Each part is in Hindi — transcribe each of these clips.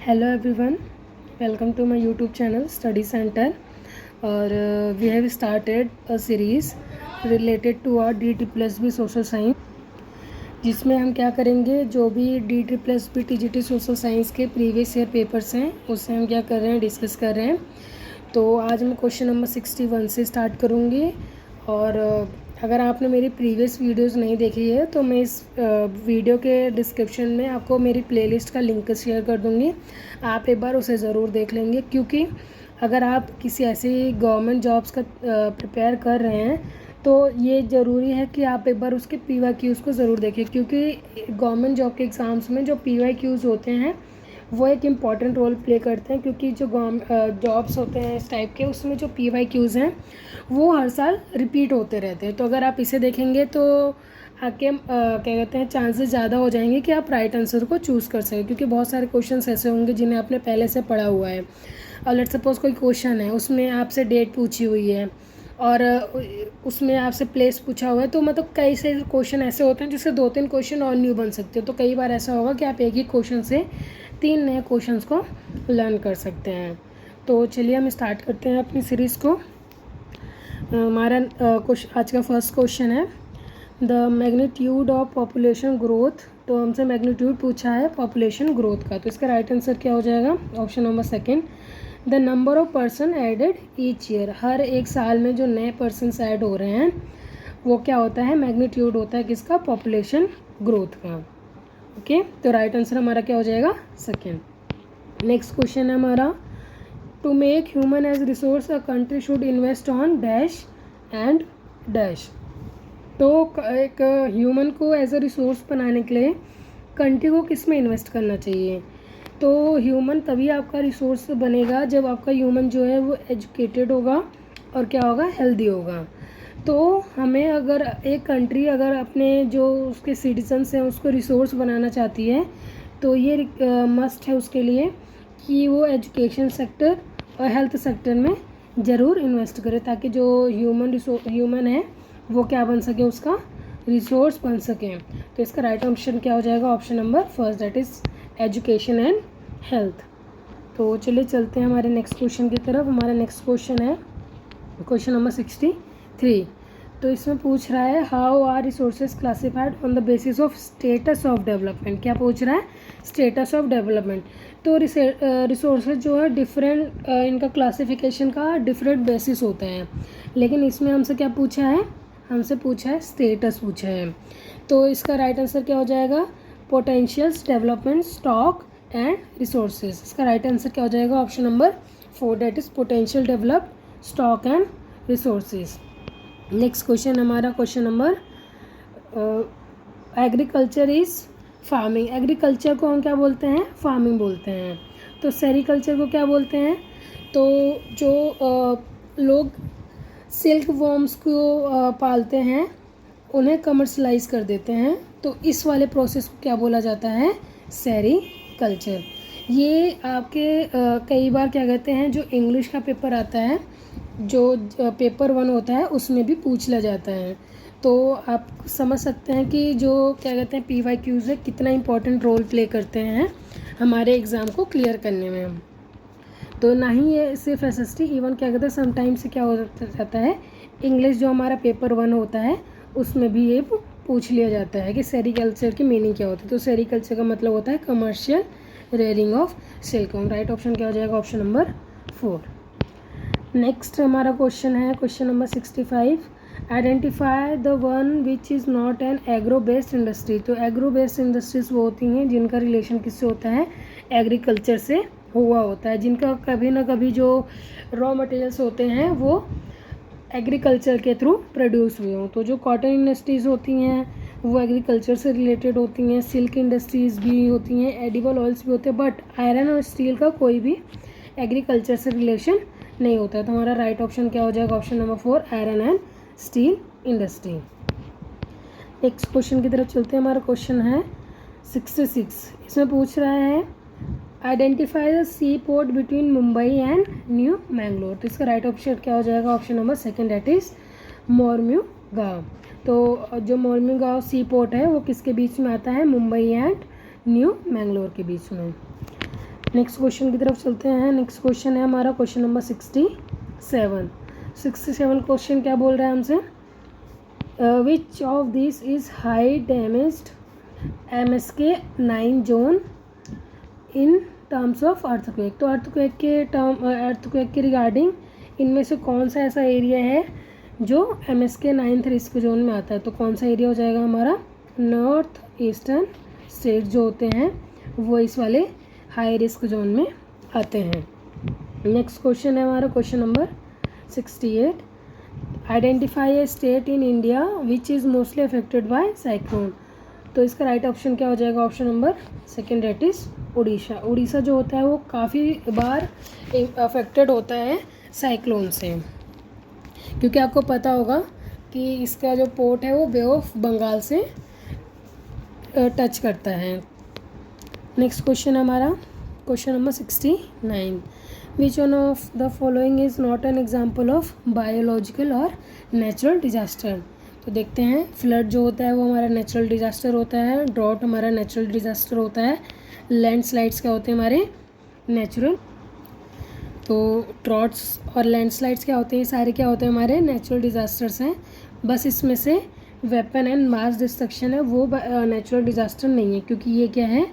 Hello everyone, welcome to my YouTube channel Study Center. और we have started a series related to our DT+B Social Science, जिसमें हम क्या करेंगे, जो भी DT+B TGT सोशल साइंस के प्रीवियस ईयर पेपर्स हैं उससे हम क्या कर रहे हैं, डिस्कस कर रहे हैं। तो आज मैं क्वेश्चन नंबर 61 से स्टार्ट करूँगी। और अगर आपने मेरी प्रीवियस वीडियोस नहीं देखी है तो मैं इस वीडियो के डिस्क्रिप्शन में आपको मेरी प्लेलिस्ट का लिंक शेयर कर दूँगी। आप एक बार उसे ज़रूर देख लेंगे, क्योंकि अगर आप किसी ऐसी गवर्नमेंट जॉब्स का प्रिपेयर कर रहे हैं तो ये ज़रूरी है कि आप एक बार उसके PYQs को ज़रूर देखें, क्योंकि गवर्नमेंट जॉब के एग्ज़ाम्स में जो PYQs होते हैं वो एक इम्पॉर्टेंट रोल प्ले करते हैं, क्योंकि जो जॉब्स होते हैं इस टाइप के उसमें जो PYQs हैं वो हर साल रिपीट होते रहते हैं। तो अगर आप इसे देखेंगे तो आपके क्या कहते हैं, चांसेस ज़्यादा हो जाएंगे कि आप राइट आंसर को चूज़ कर सकें, क्योंकि बहुत सारे क्वेश्चंस ऐसे होंगे जिन्हें आपने पहले से पढ़ा हुआ है। और लेट्स सपोज कोई क्वेश्चन है, उसमें आपसे डेट पूछी हुई है और उसमें आपसे प्लेस पूछा हुआ है, तो मतलब कई से क्वेश्चन ऐसे होते हैं जिससे 2-3 क्वेश्चन और न्यू बन सकते हो। तो कई बार ऐसा होगा कि आप एक ही क्वेश्चन से 3 नए क्वेश्चंस को लर्न कर सकते हैं। तो चलिए हम स्टार्ट करते हैं अपनी सीरीज़ को। हमारा आज का फर्स्ट क्वेश्चन है the magnitude of population growth. तो हमसे मैग्नीट्यूड पूछा है पॉपुलेशन ग्रोथ का, तो इसका राइट आंसर क्या हो जाएगा? Option number second, the number of person added each year. हर एक साल में जो नए पर्सनस ऐड हो रहे हैं वो क्या होता है? मैग्नीट्यूड होता है किसका? पॉपुलेशन ग्रोथ का। ओके, तो राइट आंसर हमारा क्या हो जाएगा? सेकेंड। नेक्स्ट क्वेश्चन है हमारा, to make human as resource a country should invest on dash and dash. तो एक ह्यूमन को एज अ रिसोर्स बनाने के लिए कंट्री को किस में इन्वेस्ट करना चाहिए? तो ह्यूमन तभी आपका रिसोर्स बनेगा जब आपका ह्यूमन जो है वो एजुकेटेड होगा और क्या होगा? हेल्दी होगा। तो हमें अगर एक कंट्री अगर अपने जो उसके सिटीजन्स हैं उसको रिसोर्स बनाना चाहती है तो ये मस्ट है उसके लिए कि वो एजुकेशन सेक्टर और हेल्थ सेक्टर में ज़रूर इन्वेस्ट करे, ताकि जो ह्यूमन है वो क्या बन सके? उसका रिसोर्स बन सके। तो इसका राइट ऑप्शन क्या हो जाएगा? Option number first, that is education and health. तो चलिए चलते हैं हमारे नेक्स्ट क्वेश्चन की तरफ। हमारा नेक्स्ट क्वेश्चन है क्वेश्चन नंबर 63। तो इसमें पूछ रहा है how are resources classified on the basis of status of development. क्या पूछ रहा है? Status of development. तो रिसोर्सेज जो है डिफरेंट, इनका क्लासिफिकेशन का डिफरेंट बेसिस होता है, लेकिन इसमें हमसे क्या पूछा है? हमसे पूछा है स्टेटस पूछा है। तो इसका राइट आंसर क्या हो जाएगा? Potentials, development, stock and resources. इसका राइट आंसर क्या हो जाएगा? Option number 4, that is potential, develop, stock and resources. Next question हमारा question number, agriculture is farming. Agriculture को हम क्या बोलते हैं? फार्मिंग बोलते हैं। तो सेरीकल्चर को क्या बोलते हैं? तो जो लोग सिल्क वॉर्म्स को पालते हैं उन्हें कमर्शलाइज कर देते हैं, तो इस वाले प्रोसेस को क्या बोला जाता है? सेरीकल्चर। ये आपके कई बार क्या कहते हैं, जो इंग्लिश का पेपर आता है, जो पेपर 1 होता है उसमें भी पूछ लिया जाता है। तो आप समझ सकते हैं कि जो क्या कहते हैं PYQs है कितना इंपॉर्टेंट रोल प्ले करते हैं हमारे एग्ज़ाम को क्लियर करने में। तो ना ही ये सिर्फ SST, इवन क्या कहते हैं समटाइम्स से क्या हो जाता है, इंग्लिश जो हमारा पेपर 1 होता है उसमें भी ये पूछ लिया जाता है कि सेरीकल्चर की मीनिंग क्या होती है। तो सेरीकल्चर का मतलब होता है commercial rearing of silkworm. Right option क्या हो जाएगा? Option number 4। नेक्स्ट हमारा क्वेश्चन है question number 65, identify the one which is not an agro based industry. तो एग्रो बेस्ड इंडस्ट्रीज वो होती हैं जिनका रिलेशन किससे होता है? एग्रीकल्चर से हुआ होता है, जिनका कभी ना कभी जो रॉ मटेरियल्स होते हैं वो एग्रीकल्चर के थ्रू प्रोड्यूस हुए हों। तो जो कॉटन इंडस्ट्रीज़ होती हैं वो एग्रीकल्चर से रिलेटेड होती हैं, सिल्क इंडस्ट्रीज़ भी होती हैं, एडिबल ऑयल्स भी होते हैं, बट आयरन और स्टील का कोई भी एग्रीकल्चर से रिलेशन नहीं होता है। तो हमारा राइट ऑप्शन क्या हो जाएगा? Option number 4, iron and steel industry. Next question की तरफ चलते हैं। हमारा क्वेश्चन है 66। इसमें पूछ रहा है identify the sea port between Mumbai and New Mangalore. तो इसका राइट ऑप्शन क्या हो जाएगा? Option number second, that is Mormugao. तो जो मोरमुगांव सी पोर्ट है वो किसके बीच में आता है? मुंबई एंड न्यू मैंगलोर के बीच में। नेक्स्ट क्वेश्चन की तरफ चलते हैं। नेक्स्ट क्वेश्चन है हमारा क्वेश्चन नंबर 67 क्वेश्चन क्या बोल रहा है हमसे, विच of this is high damaged MSK 9 zone in terms of earthquake. तो अर्थक्वेक के रिगार्डिंग इनमें से कौन सा ऐसा एरिया है जो MSK 9th रिस्क जोन में आता है। तो कौन सा एरिया हो जाएगा हमारा, नॉर्थ ईस्टर्न स्टेट जो होते हैं वो इस वाले हाई रिस्क जोन में आते हैं। नेक्स्ट क्वेश्चन है हमारा question number 68, identify A state in India which is mostly affected by cyclone. तो इसका राइट ऑप्शन क्या हो जाएगा, option number second, that is Orissa. Orissa जो होता है वो काफ़ी बार अफेक्टेड होता है साइक्लोन से, क्योंकि आपको पता होगा कि इसका जो पोर्ट है वो बे ऑफ बंगाल से टच करता है। नेक्स्ट क्वेश्चन हमारा question number 69, which one of the following is not an example of biological और नेचुरल डिजास्टर। तो देखते हैं, फ्लड जो होता है वो हमारा नेचुरल डिजास्टर होता है, ड्रॉट हमारा नेचुरल डिजास्टर होता है, लैंडस्लाइड्स क्या होते हैं हमारे नेचुरल। तो ड्रॉट्स और लैंडस्लाइड्स क्या होते हैं, सारे क्या होते हैं हमारे नेचुरल डिजास्टर्स हैं। बस इसमें से वेपन एंड मास डिस्ट्रक्शन है वो नेचुरल डिजास्टर नहीं है, क्योंकि ये क्या है,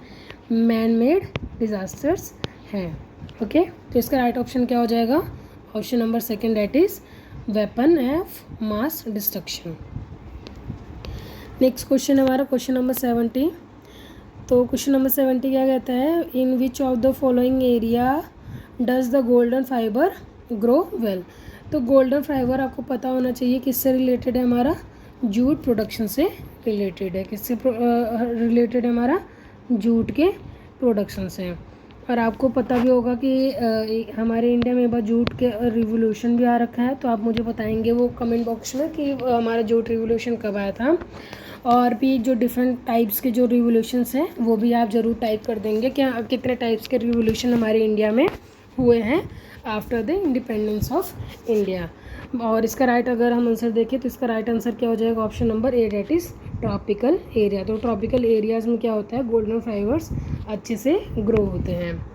मैन मेड डिजास्टर्स हैं। ओके, तो इसका राइट ऑप्शन क्या हो जाएगा, option number second, that is weapon of mass destruction. Next question हमारा क्वेश्चन नंबर 70। तो क्वेश्चन नंबर 70 क्या कहता है, in which of the following area does the golden fibre grow well. तो गोल्डन फाइबर आपको पता होना चाहिए किससे रिलेटेड है, हमारा जूट प्रोडक्शन से रिलेटेड है। किससे रिलेटेड है, हमारा जूट के प्रोडक्शन से। और आपको पता भी होगा कि हमारे इंडिया में एक बार जूट के रिवोल्यूशन भी आ रखा है, तो आप मुझे बताएंगे वो कमेंट बॉक्स में कि हमारा जूट रिवोल्यूशन कब आया था। और भी जो डिफरेंट टाइप्स के जो रिवोल्यूशंस हैं वो भी आप ज़रूर टाइप कर देंगे कि कितने टाइप्स के रिवोल्यूशन हमारे इंडिया में हुए हैं after the independence of India. और इसका राइट अगर हम आंसर देखें तो इसका राइट आंसर क्या हो जाएगा, option number A, that is tropical area. तो ट्रॉपिकल एरियाज़ में क्या होता है, गोल्डन फाइबर्स अच्छे से ग्रो होते हैं।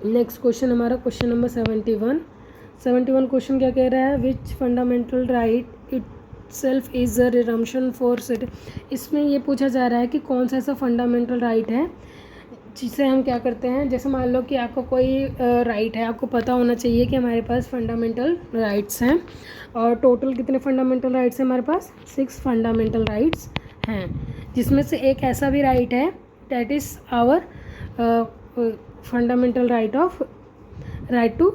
नेक्स्ट क्वेश्चन हमारा क्वेश्चन नंबर 71 क्वेश्चन क्या कह रहा है, which fundamental right itself is a resumption for city. इसमें ये पूछा जा रहा है कि कौन सा ऐसा फंडामेंटल राइट है जिसे हम क्या करते हैं, जैसे मान लो कि आपको कोई राइट है, आपको पता होना चाहिए कि हमारे पास फंडामेंटल राइट्स हैं। और टोटल कितने फंडामेंटल राइट्स हैं हमारे पास, 6 फंडामेंटल राइट्स हैं, जिसमें से एक ऐसा भी राइट है that is our fundamental right to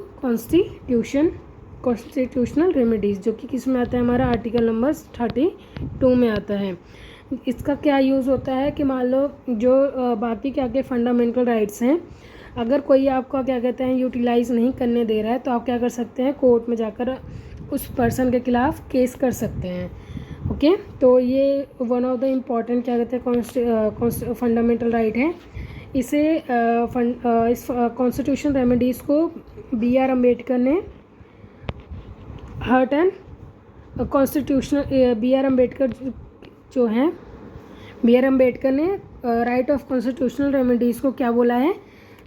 constitutional remedies, जो कि किस में आता है, हमारा आर्टिकल नंबर 32 में आता है। इसका क्या यूज़ होता है कि मान लो जो बाकी क्या क्या फंडामेंटल राइट्स हैं, अगर कोई आपका क्या कहते हैं यूटिलाइज़ नहीं करने दे रहा है, तो आप क्या कर सकते हैं, कोर्ट में जाकर उस पर्सन के खिलाफ केस कर सकते हैं। ओके, तो ये वन ऑफ द इम्पॉर्टेंट क्या कहते हैं फंडामेंटल राइट है। इसे इस कॉन्स्टिट्यूशन रेमेडीज़ को B.R. अम्बेडकर ने heart and constitutional B.R. Ambedkar जो हैं, B.R. अम्बेडकर ने राइट ऑफ कॉन्स्टिट्यूशनल रेमेडीज़ को क्या बोला है,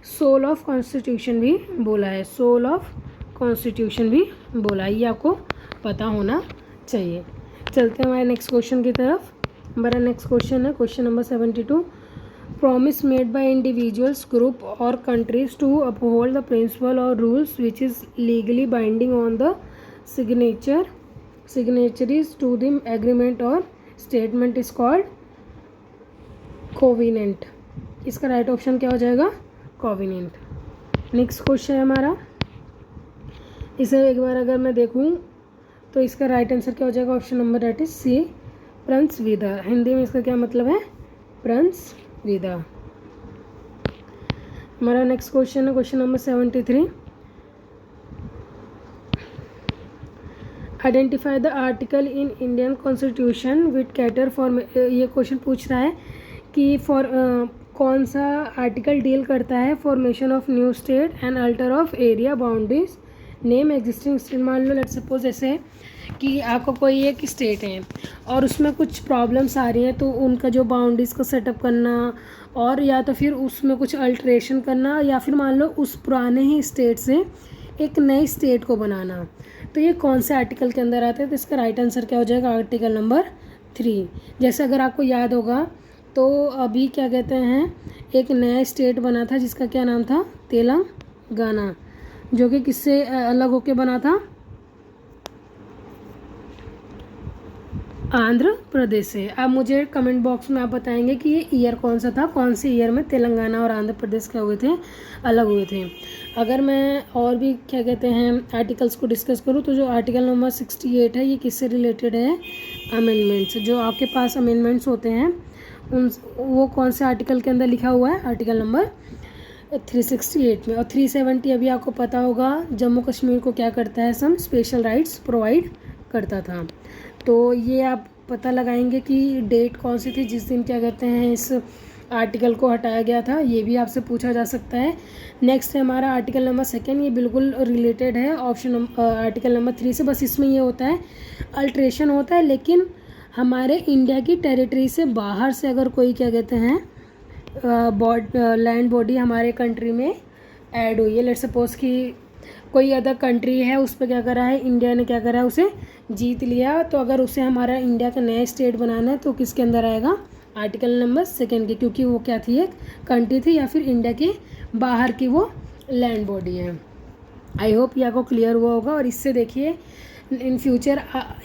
सोल ऑफ कॉन्स्टिट्यूशन भी बोला है, सोल ऑफ कॉन्स्टिट्यूशन भी बोला है। ये आपको पता होना चाहिए। चलते हैं हमारे नेक्स्ट क्वेश्चन की तरफ। हमारा नेक्स्ट क्वेश्चन है question number 72, promise made by individuals, group or countries to uphold the principle or rules which is legally binding on the signatories to the agreement or statement is called covenant। इसका राइट ऑप्शन क्या हो जाएगा, covenant। नेक्स्ट क्वेश्चन है हमारा, इसे एक बार अगर मैं देखूं तो इसका राइट आंसर क्या हो जाएगा, option number that is C, प्रणस विदा। हिंदी में इसका क्या मतलब है, प्रणस विदा। हमारा नेक्स्ट क्वेश्चन है question number 73, identify the article in Indian constitution which cater for. ये क्वेश्चन पूछ रहा है कि कौन सा आर्टिकल डील करता है formation of new state and alter of area boundaries name existing state. मान लो लेट सपोज ऐसे कि आपको कोई एक स्टेट है और उसमें कुछ प्रॉब्लम्स आ रही हैं, तो उनका जो बाउंड्रीज़ को सेटअप करना, और या तो फिर उसमें कुछ अल्ट्रेशन करना, या फिर मान लो उस पुराने ही स्टेट से एक नई स्टेट को बनाना। तो ये कौन से आर्टिकल के अंदर आता है? तो इसका राइट आंसर क्या हो जाएगा? Article number 3। जैसे अगर आपको याद होगा तो अभी क्या कहते हैं, एक नया स्टेट बना था जिसका क्या नाम था? तेलंगाना, जो कि किससे अलग होके बना था? आंध्र प्रदेश से। अब मुझे कमेंट बॉक्स में आप बताएंगे कि ये ईयर कौन सा था, कौन से ईयर में तेलंगाना और आंध्र प्रदेश क्या हुए थे, अलग हुए थे। अगर मैं और भी क्या कहते हैं आर्टिकल्स को डिस्कस करूँ, तो जो आर्टिकल नंबर 68 है, ये किससे रिलेटेड है? अमेंडमेंट्स। जो आपके पास अमेंडमेंट्स होते हैं उन वो कौन से आर्टिकल के अंदर लिखा हुआ है? आर्टिकल नंबर 368 में। और 370 अभी आपको पता होगा, जम्मू कश्मीर को क्या करता है? सम स्पेशल राइट्स प्रोवाइड करता था। तो ये आप पता लगाएंगे कि डेट कौन सी थी जिस दिन क्या कहते हैं इस आर्टिकल को हटाया गया था, ये भी आपसे पूछा जा सकता है। नेक्स्ट है हमारा आर्टिकल नंबर 2, ये बिल्कुल रिलेटेड है ऑप्शन आर्टिकल नंबर 3 से। बस इसमें ये होता है अल्ट्रेशन होता है, लेकिन हमारे इंडिया की टेरिटरी से बाहर से अगर कोई क्या कहते हैं लैंड बॉडी हमारे कंट्री में ऐड हुई है, लेट्स सपोज कि कोई अदर कंट्री है, उस पर क्या करा है इंडिया ने, क्या करा है, उसे जीत लिया, तो अगर उसे हमारा इंडिया का नया स्टेट बनाना है तो किसके अंदर आएगा? आर्टिकल नंबर 2 के, क्योंकि वो क्या थी? एक कंट्री थी या फिर इंडिया के बाहर की वो लैंड बॉडी है। आई होप ये आपको क्लियर हुआ होगा। और इससे देखिए इन फ्यूचर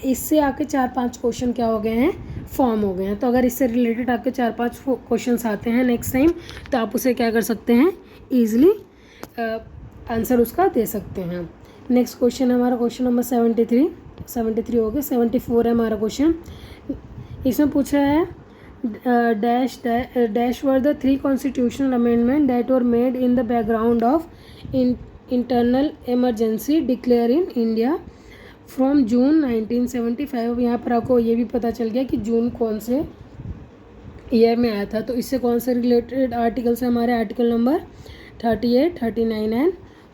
इससे आपके 4-5 क्वेश्चन क्या हो गए हैं? फॉर्म हो गए हैं। तो अगर इससे रिलेटेड आपके 4-5 क्वेश्चन आते हैं नेक्स्ट टाइम, तो आप उसे क्या कर सकते हैं? ईजिली आंसर उसका दे सकते हैं। नेक्स्ट क्वेश्चन है हमारा क्वेश्चन नंबर 73 हो गया। 74 है हमारा क्वेश्चन। इसमें पूछा है dash were the 3 constitutional amendment that were made in the background of internal emergency declare in India from June 1975। यहाँ पर आपको ये भी पता चल गया कि जून कौन से ईयर में आया था। तो इससे कौन से रिलेटेड आर्टिकल्स है हमारे? Article number 38, 39 and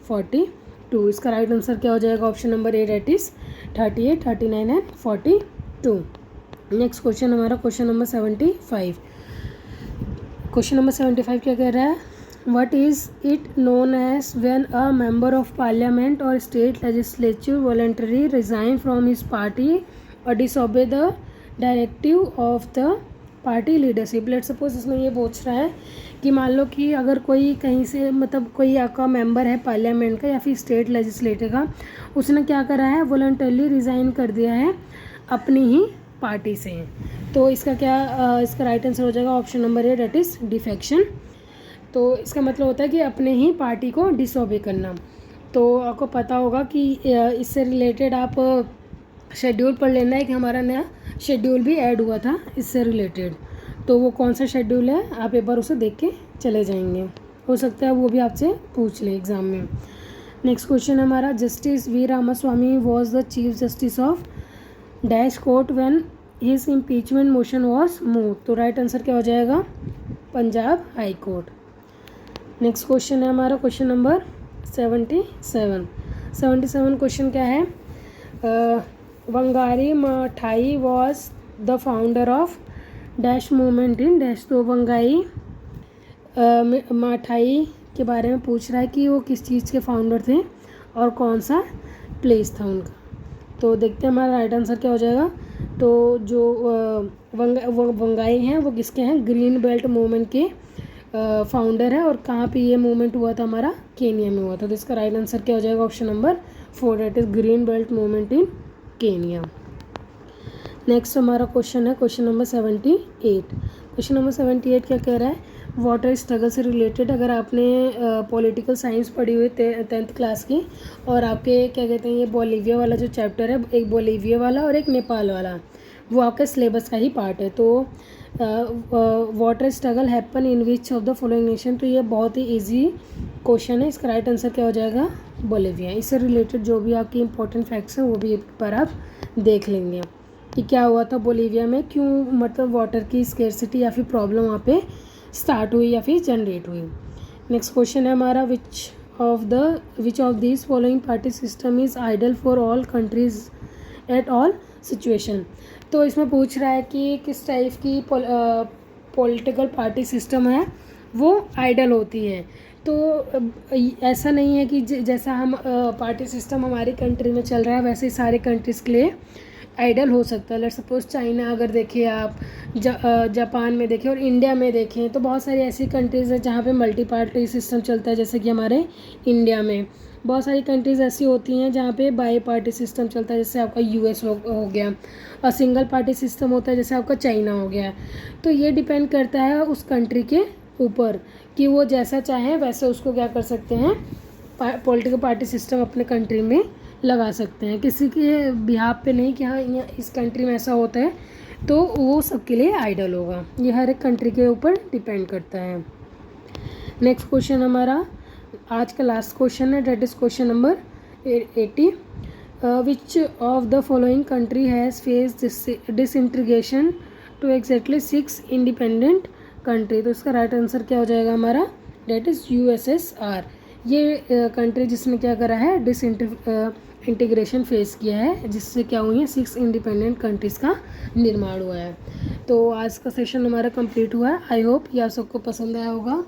42। इसका राइट आंसर क्या हो जाएगा? Option number A, that is 38, 39 and 42। Next question हमारा क्वेश्चन नंबर 75। क्वेश्चन नंबर 75 क्या कह रहा है? What is it known as when a member of parliament or state legislature voluntary resign from his party or disobey the directive of the party leadership. Let suppose इसमें ये पूछ रहा है कि मान लो कि अगर कोई कहीं से मतलब कोई आपका मेंबर है पार्लियामेंट का या फिर स्टेट लेजिस्लेटर का, उसने क्या करा है? वॉलंटरली रिज़ाइन कर दिया है अपनी ही पार्टी से। तो इसका क्या इसका राइट आंसर हो जाएगा option number A, that is defection. तो इसका मतलब होता है कि अपने ही पार्टी को डिसओबे करना। तो आपको पता होगा कि इससे रिलेटेड आप शेड्यूल पढ़ लेना है कि हमारा नया शेड्यूल भी ऐड हुआ था इससे रिलेटेड। तो वो कौन सा शेड्यूल है, आप एक बार उसे देख के चले जाएंगे, हो सकता है वो भी आपसे पूछ ले एग्ज़ाम में। नेक्स्ट क्वेश्चन हमारा, justice V Ramaswami was the chief justice of dash court when his impeachment motion was move. तो राइट आंसर क्या हो जाएगा? Punjab high court. Next question है हमारा क्वेश्चन नंबर 77 क्वेश्चन क्या है? Wangari Maathai was the founder of dash movement in dash. तो वंगाई माठाई के बारे में पूछ रहा है कि वो किस चीज़ के फाउंडर थे और कौन सा प्लेस था उनका। तो देखते हैं हमारा राइट आंसर क्या हो जाएगा। तो जो वंगाई हैं वो किसके हैं? ग्रीन बेल्ट मूवमेंट के फाउंडर है। और कहाँ पे ये मूवमेंट हुआ था? हमारा केनिया में हुआ था। तो इसका राइट आंसर क्या हो जाएगा? Option number 4, that is green belt movement in Kenya. Next हमारा क्वेश्चन है क्वेश्चन नंबर 78। क्वेश्चन नंबर 78 क्या कह रहा है? वाटर स्ट्रगल से रिलेटेड। अगर आपने पॉलिटिकल साइंस पढ़ी हुई 10th क्लास की, और आपके क्या कहते हैं ये बोलीविया वाला जो चैप्टर है, एक बोलीविया वाला और एक नेपाल वाला, वो आपके सिलेबस का ही पार्ट है। तो water struggle happen in which of the following nation. तो ये बहुत ही ईजी क्वेश्चन है। इसका राइट आंसर क्या हो जाएगा? बोलीविया। इससे रिलेटेड जो भी आपकी इंपॉर्टेंट फैक्ट्स हैं वो भी एक बार आप देख लेंगे कि क्या हुआ था बोलीविया में, क्यों मतलब वाटर की स्केर्सिटी या फिर प्रॉब्लम वहाँ पे स्टार्ट हुई या फिर जनरेट हुई। नेक्स्ट क्वेश्चन है हमारा, which of this following party system is ideal for all countries at all situation. तो इसमें पूछ रहा है कि किस टाइप की पॉलिटिकल पार्टी सिस्टम है वो आइडल होती है। तो ऐसा नहीं है कि जैसा हम पार्टी सिस्टम हमारी कंट्री में चल रहा है वैसे ही सारे कंट्रीज़ के लिए आइडल हो सकता है। लेट्स सपोज चाइना अगर देखिए आप, जापान में देखें और इंडिया में देखें तो बहुत सारी ऐसी कंट्रीज़ हैं जहाँ पे मल्टी पार्टी सिस्टम चलता है। जैसे कि हमारे इंडिया में बहुत सारी कंट्रीज़ ऐसी होती हैं जहाँ पे बाई पार्टी सिस्टम चलता है, जैसे आपका यूएस हो गया, और सिंगल पार्टी सिस्टम होता है जैसे आपका चाइना हो गया। तो ये डिपेंड करता है उस कंट्री के ऊपर कि वो जैसा चाहे वैसे उसको क्या कर सकते हैं, पॉलिटिकल पार्टी सिस्टम अपने कंट्री में लगा सकते हैं। किसी के बिहाफ पे नहीं कि हाँ इस कंट्री में ऐसा होता है तो वो सबके लिए आइडल होगा। ये हर एक कंट्री के ऊपर डिपेंड करता है। नेक्स्ट क्वेश्चन हमारा आज का लास्ट क्वेश्चन है, that is question number 80। Which of the following country has face disintegration to exactly 6 independent country. तो इसका राइट आंसर क्या हो जाएगा हमारा, डेट इज़ यूएसएसआर। ये कंट्री जिसने क्या करा है, इंटीग्रेशन फेस किया है, जिससे क्या हुई है 6 इंडिपेंडेंट कंट्रीज़ का निर्माण हुआ है। तो आज का सेशन हमारा कंप्लीट हुआ है। आई होप ये आप सबको पसंद आया होगा।